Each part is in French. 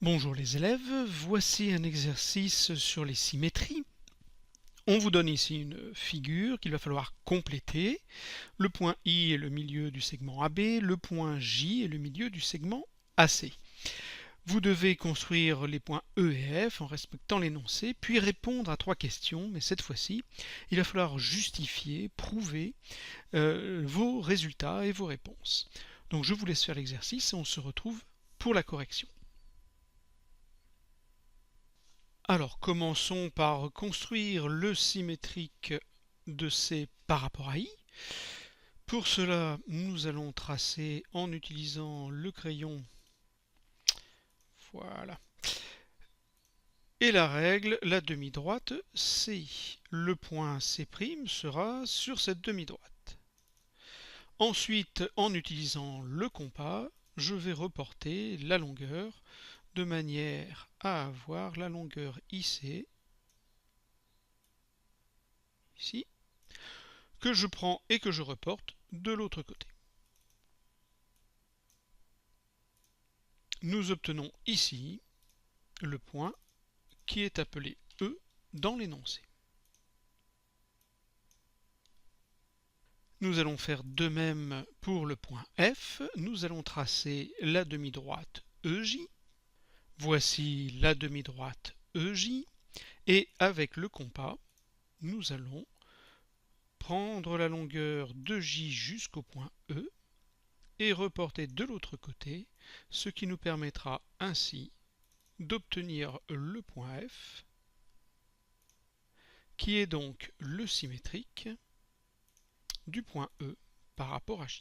Bonjour les élèves, voici un exercice sur les symétries. On vous donne ici une figure qu'il va falloir compléter. Le point I est le milieu du segment AB, le point J est le milieu du segment AC. Vous devez construire les points E et F en respectant l'énoncé, puis répondre à 3 questions, mais cette fois-ci, il va falloir justifier, prouver vos résultats et vos réponses. Donc je vous laisse faire l'exercice et on se retrouve pour la correction. Alors, commençons par construire le symétrique de C par rapport à I. Pour cela, nous allons tracer en utilisant le crayon. Voilà. Et la règle, la demi-droite CI. Le point C' sera sur cette demi-droite. Ensuite, en utilisant le compas, je vais reporter la longueur de manière à avoir la longueur IC ici, que je prends et que je reporte de l'autre côté. Nous obtenons ici le point qui est appelé E dans l'énoncé. Nous allons faire de même pour le point F. Nous allons tracer la demi-droite EJ. Voici la demi-droite EJ. Et avec le compas, nous allons prendre la longueur de J jusqu'au point E et reporter de l'autre côté, ce qui nous permettra ainsi d'obtenir le point F, qui est donc le symétrique du point E par rapport à J.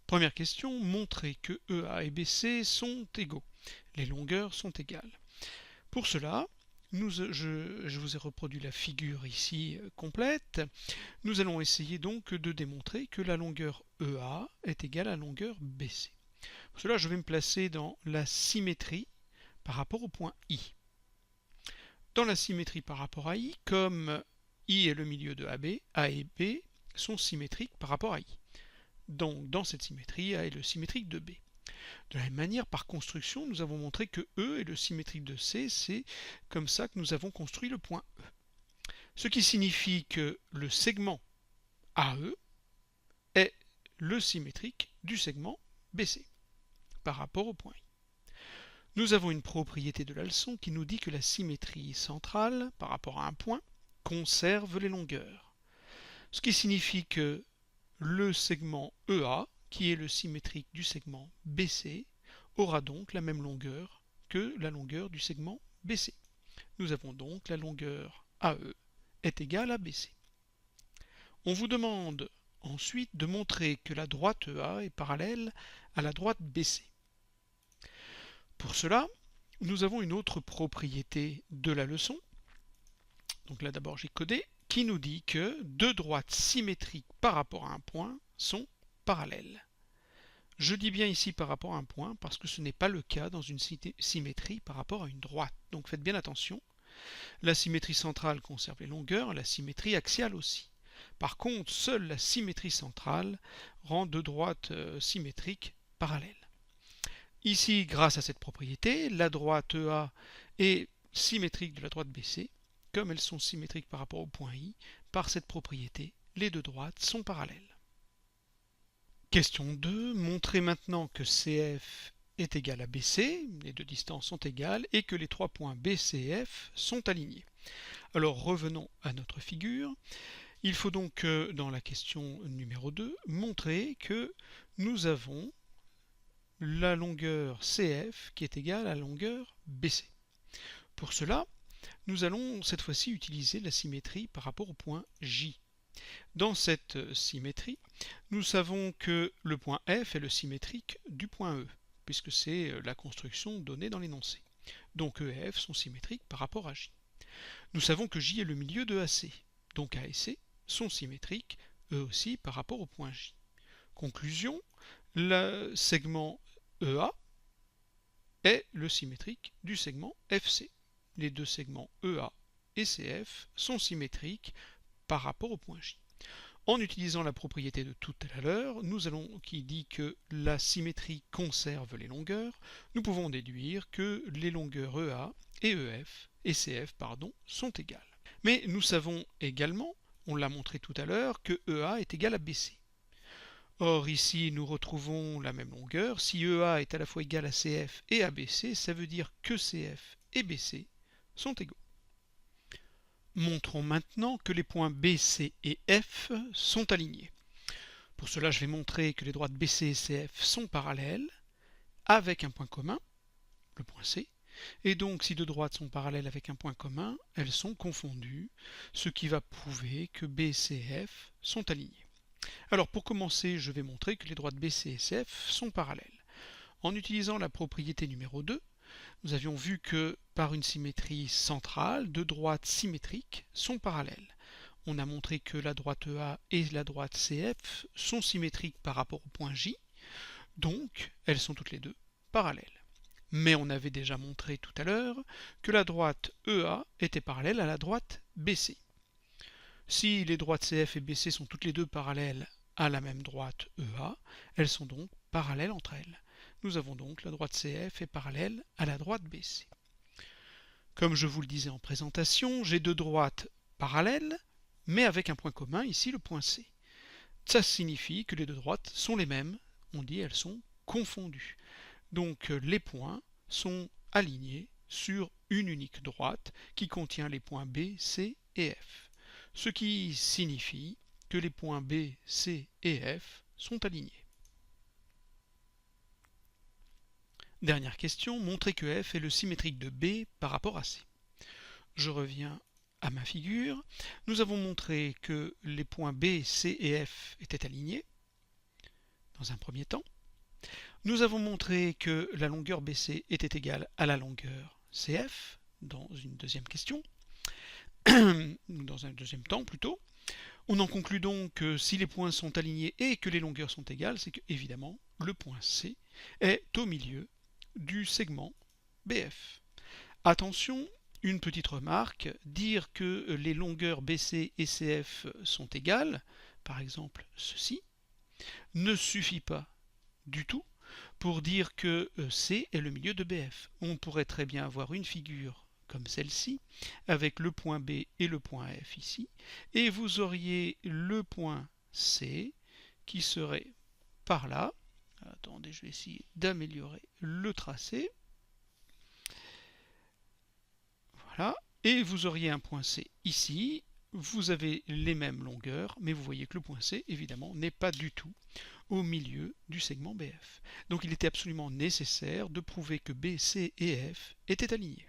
Première question, montrer que EA et BC sont égaux. Les longueurs sont égales. Pour cela, je vous ai reproduit la figure ici complète. Nous allons essayer donc de démontrer que la longueur EA est égale à la longueur BC. Pour cela, je vais me placer dans la symétrie par rapport au point I. Dans la symétrie par rapport à I, comme I est le milieu de AB, A et B sont symétriques par rapport à I. Donc, dans cette symétrie, A est le symétrique de B. De la même manière, par construction, nous avons montré que E est le symétrique de C. C'est comme ça que nous avons construit le point E. Ce qui signifie que le segment AE est le symétrique du segment BC par rapport au point I. Nous avons une propriété de la leçon qui nous dit que la symétrie centrale par rapport à un point conserve les longueurs. Ce qui signifie que le segment EA, qui est le symétrique du segment BC, aura donc la même longueur que la longueur du segment BC. Nous avons donc la longueur AE est égale à BC. On vous demande ensuite de montrer que la droite EA est parallèle à la droite BC. Pour cela, nous avons une autre propriété de la leçon. Donc là d'abord j'ai codé, qui nous dit que deux droites symétriques par rapport à un point sont parallèles. Je dis bien ici par rapport à un point parce que ce n'est pas le cas dans une symétrie par rapport à une droite. Donc faites bien attention. La symétrie centrale conserve les longueurs, la symétrie axiale aussi. Par contre, seule la symétrie centrale rend deux droites symétriques parallèles. Ici, grâce à cette propriété, la droite EA est symétrique de la droite BC. Comme elles sont symétriques par rapport au point I, par cette propriété, les deux droites sont parallèles. Question 2. Montrez maintenant que CF est égal à BC, les deux distances sont égales, et que les trois points BC et F sont alignés. Alors revenons à notre figure. Il faut donc, dans la question numéro 2, montrer que nous avons la longueur CF qui est égale à la longueur BC. Pour cela, nous allons cette fois-ci utiliser la symétrie par rapport au point J. Dans cette symétrie, nous savons que le point F est le symétrique du point E, puisque c'est la construction donnée dans l'énoncé. Donc E et F sont symétriques par rapport à J. Nous savons que J est le milieu de AC, donc A et C sont symétriques, eux aussi, par rapport au point J. Conclusion, le segment EA est le symétrique du segment FC. Les deux segments EA et CF sont symétriques par rapport au point J. En utilisant la propriété de tout à l'heure, qui dit que la symétrie conserve les longueurs, nous pouvons déduire que les longueurs EA et CF sont égales. Mais nous savons également, on l'a montré tout à l'heure, que EA est égal à BC. Or ici nous retrouvons la même longueur. Si EA est à la fois égal à CF et à BC, ça veut dire que CF et BC sont égaux. Montrons maintenant que les points B, C et F sont alignés. Pour cela, je vais montrer que les droites BC et CF sont parallèles avec un point commun, le point C. Et donc, si deux droites sont parallèles avec un point commun, elles sont confondues, ce qui va prouver que B, C et F sont alignés. Alors, pour commencer, je vais montrer que les droites BC et CF sont parallèles. En utilisant la propriété numéro 2, nous avions vu que par une symétrie centrale, deux droites symétriques sont parallèles. On a montré que la droite EA et la droite CF sont symétriques par rapport au point J, donc elles sont toutes les deux parallèles. Mais on avait déjà montré tout à l'heure que la droite EA était parallèle à la droite BC. Si les droites CF et BC sont toutes les deux parallèles à la même droite EA, elles sont donc parallèles entre elles. Nous avons donc la droite CF est parallèle à la droite BC. Comme je vous le disais en présentation, j'ai deux droites parallèles, mais avec un point commun, ici le point C. Ça signifie que les deux droites sont les mêmes, on dit elles sont confondues. Donc les points sont alignés sur une unique droite qui contient les points B, C et F. Ce qui signifie que les points B, C et F sont alignés. Dernière question, montrer que F est le symétrique de B par rapport à C. Je reviens à ma figure. Nous avons montré que les points B, C et F étaient alignés dans un premier temps. Nous avons montré que la longueur BC était égale à la longueur CF dans une deuxième question, dans un deuxième temps plutôt. On en conclut donc que si les points sont alignés et que les longueurs sont égales, c'est que évidemment le point C est au milieu du segment BF. Attention, une petite remarque, dire que les longueurs BC et CF sont égales, par exemple ceci, ne suffit pas du tout pour dire que C est le milieu de BF. On pourrait très bien avoir une figure comme celle-ci, avec le point B et le point F ici, et vous auriez le point C qui serait par là. Attendez, je vais essayer d'améliorer le tracé. Voilà. Et vous auriez un point C ici. Vous avez les mêmes longueurs, mais vous voyez que le point C, évidemment, n'est pas du tout au milieu du segment BF. Donc il était absolument nécessaire de prouver que B, C et F étaient alignés.